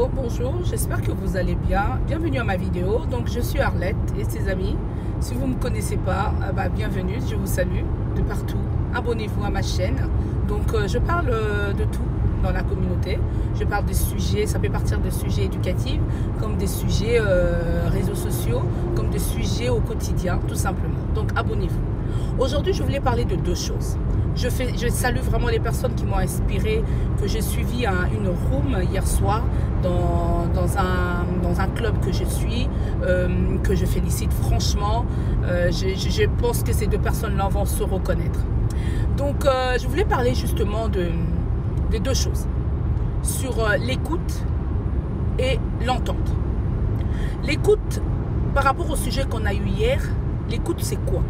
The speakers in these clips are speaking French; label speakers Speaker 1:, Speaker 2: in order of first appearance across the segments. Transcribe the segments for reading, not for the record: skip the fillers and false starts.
Speaker 1: Hello, bonjour, j'espère que vous allez bien. Bienvenue à ma vidéo. Donc je suis Arlette et ses amis. Si vous ne me connaissez pas, bienvenue, je vous salue de partout. Abonnez-vous à ma chaîne. Donc je parle de tout dans la communauté. Je parle des sujets, ça peut partir de sujets éducatifs, comme des sujets réseaux sociaux, comme des sujets au quotidien, tout simplement. Donc abonnez-vous. Aujourd'hui, je voulais parler de deux choses. Je salue vraiment les personnes qui m'ont inspiré, que j'ai suivi à une room hier soir dans un club que je suis, que je félicite franchement. Je pense que ces deux personnes-là vont se reconnaître. Donc, je voulais parler justement de deux choses, sur l'écoute et l'entente. L'écoute, par rapport au sujet qu'on a eu hier, l'écoute c'est quoi?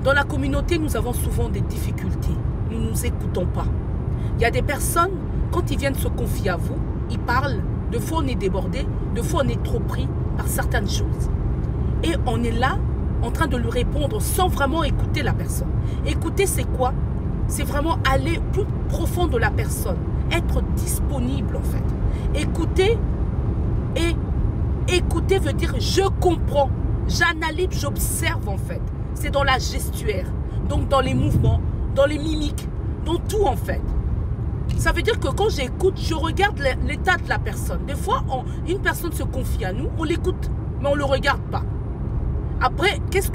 Speaker 1: Dans la communauté, nous avons souvent des difficultés. Nous ne nous écoutons pas. Il y a des personnes, quand ils viennent se confier à vous, ils parlent. De fois, on est débordé. De fois, on est trop pris par certaines choses. Et on est là, en train de lui répondre sans vraiment écouter la personne. Écouter, c'est quoi? C'est vraiment aller plus profond de la personne. Être disponible, en fait. Écouter, et écouter veut dire je comprends. J'analyse, j'observe, en fait. C'est dans la gestuelle, donc dans les mouvements, dans les mimiques, dans tout en fait. Ça veut dire que quand j'écoute, je regarde l'état de la personne. Des fois, une personne se confie à nous, on l'écoute, mais on ne le regarde pas. Après, qu'est-ce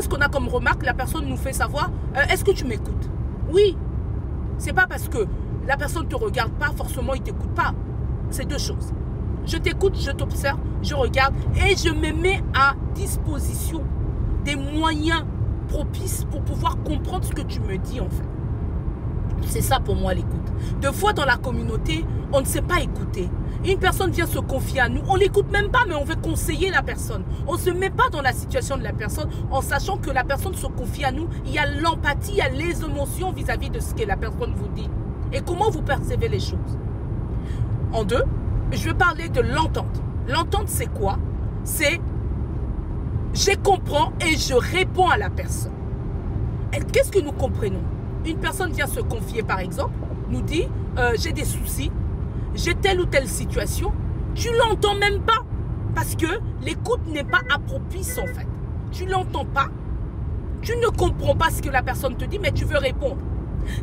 Speaker 1: qu'on a comme remarque? La personne nous fait savoir, est-ce que tu m'écoutes? Oui. C'est pas parce que la personne ne te regarde pas, forcément, il ne t'écoute pas. C'est deux choses. Je t'écoute, je t'observe, je regarde et je me mets à disposition des moyens propices pour pouvoir comprendre ce que tu me dis en fait. C'est ça pour moi l'écoute. Deux fois dans la communauté, on ne sait pas écouter. Une personne vient se confier à nous, on l'écoute même pas, mais on veut conseiller la personne. On ne se met pas dans la situation de la personne en sachant que la personne se confie à nous. Il y a l'empathie, il y a les émotions vis-à-vis de ce que la personne vous dit. Et comment vous percevez les choses. En deux, je vais parler de l'entente. L'entente c'est quoi? C'est je comprends et je réponds à la personne. Qu'est-ce que nous comprenons? Une personne vient se confier par exemple, nous dit j'ai des soucis, j'ai telle ou telle situation. Tu ne l'entends même pas parce que l'écoute n'est pas propice en fait. Tu ne l'entends pas, tu ne comprends pas ce que la personne te dit mais tu veux répondre.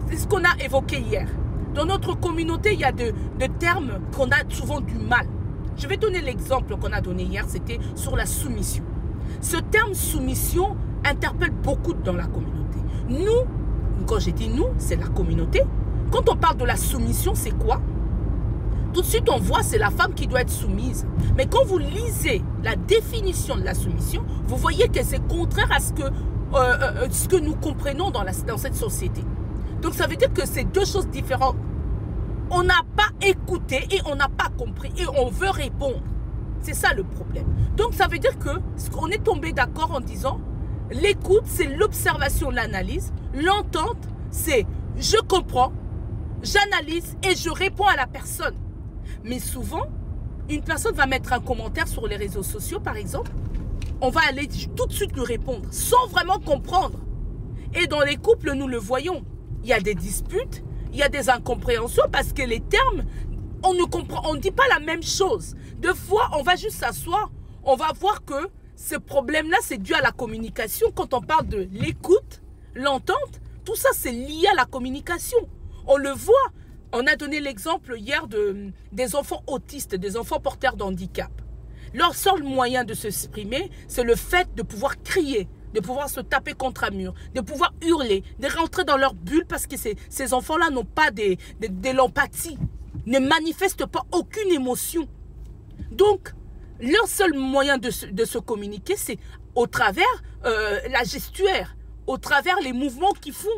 Speaker 1: C'est ce qu'on a évoqué hier. Dans notre communauté, il y a de termes qu'on a souvent du mal. Je vais donner l'exemple qu'on a donné hier, c'était sur la soumission. Ce terme soumission interpelle beaucoup dans la communauté. Nous, quand j'ai dit nous, c'est la communauté. Quand on parle de la soumission, c'est quoi? Tout de suite, on voit c'est la femme qui doit être soumise. Mais quand vous lisez la définition de la soumission, vous voyez que c'est contraire à ce que nous comprenons dans cette société. Donc ça veut dire que c'est deux choses différentes. On n'a pas écouté et on n'a pas compris et on veut répondre. C'est ça le problème. Donc, ça veut dire qu'on est tombé d'accord en disant l'écoute, c'est l'observation, l'analyse. L'entente, c'est je comprends, j'analyse et je réponds à la personne. Mais souvent, une personne va mettre un commentaire sur les réseaux sociaux, par exemple. On va aller tout de suite lui répondre sans vraiment comprendre. Et dans les couples, nous le voyons. Il y a des disputes, il y a des incompréhensions parce que les termes, on ne dit pas la même chose. Deux fois, on va juste s'asseoir, on va voir que ce problème-là, c'est dû à la communication. Quand on parle de l'écoute, l'entente, tout ça, c'est lié à la communication. On le voit. On a donné l'exemple hier des enfants autistes, des enfants porteurs d'handicap. Leur seul moyen de s'exprimer, c'est le fait de pouvoir crier, de pouvoir se taper contre un mur, de pouvoir hurler, de rentrer dans leur bulle parce que ces enfants-là n'ont pas de l'empathie, ne manifestent pas aucune émotion. Donc, leur seul moyen de se communiquer, c'est au travers la gestuelle, au travers les mouvements qu'ils font.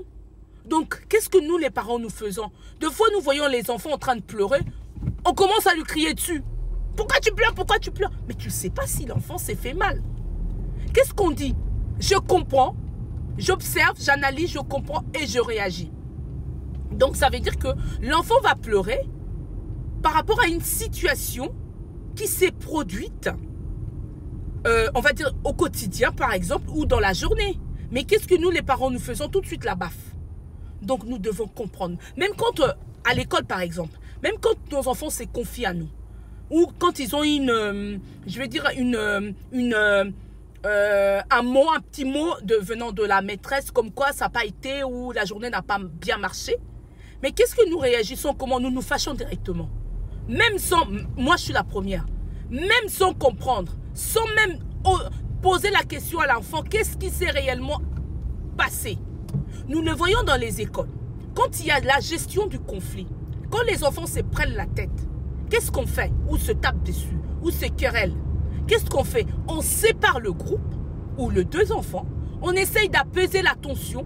Speaker 1: Donc, qu'est-ce que nous, les parents, nous faisons? Deux fois, nous voyons les enfants en train de pleurer, on commence à lui crier dessus. Pourquoi tu pleures? Pourquoi tu pleures? Mais tu ne sais pas si l'enfant s'est fait mal. Qu'est-ce qu'on dit? Je comprends, j'observe, j'analyse, je comprends et je réagis. Donc, ça veut dire que l'enfant va pleurer par rapport à une situation qui s'est produite, on va dire au quotidien par exemple, ou dans la journée. Mais qu'est-ce que nous les parents nous faisons? Tout de suite la baffe. Donc nous devons comprendre. Même quand à l'école par exemple, même quand nos enfants se confient à nous, ou quand ils ont je vais dire un mot, un petit mot venant de la maîtresse, comme quoi ça n'a pas été ou la journée n'a pas bien marché. Mais qu'est-ce que nous réagissons? Comment nous nous fâchons directement? Même sans, moi je suis la première, même sans comprendre, sans même poser la question à l'enfant, qu'est-ce qui s'est réellement passé? Nous le voyons dans les écoles. Quand il y a la gestion du conflit, quand les enfants se prennent la tête, qu'est-ce qu'on fait? Ou se tape dessus, ou se querellent. Qu'est-ce qu'on fait? On sépare le groupe, ou les deux enfants, on essaye d'apaiser la tension.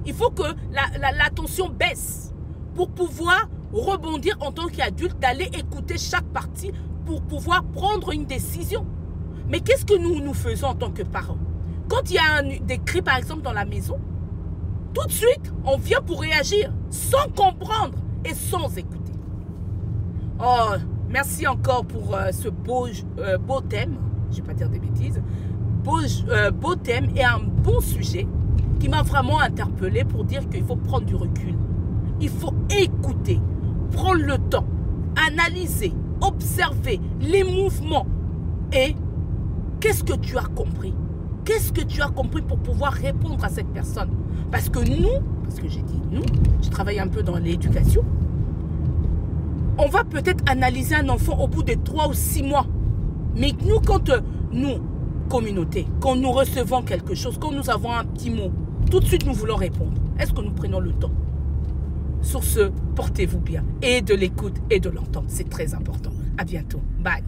Speaker 1: Il faut que la tension baisse pour pouvoir rebondir en tant qu'adulte, d'aller écouter chaque partie pour pouvoir prendre une décision. Mais qu'est-ce que nous faisons en tant que parents? Quand il y a des cris par exemple dans la maison, tout de suite on vient pour réagir sans comprendre et sans écouter. Oh, merci encore pour ce beau thème, je ne vais pas dire des bêtises, beau thème et un bon sujet qui m'a vraiment interpellé pour dire qu'il faut prendre du recul. Il faut écouter, prendre le temps, analyser, observer les mouvements et qu'est-ce que tu as compris? Qu'est-ce que tu as compris pour pouvoir répondre à cette personne? Parce que j'ai dit nous, je travaille un peu dans l'éducation, on va peut-être analyser un enfant au bout de 3 ou 6 mois. Mais nous, quand nous, communauté, quand nous recevons quelque chose, quand nous avons un petit mot, tout de suite nous voulons répondre. Est-ce que nous prenons le temps? Sur ce, portez-vous bien et de l'écoute et de l'entendre. C'est très important. À bientôt. Bye.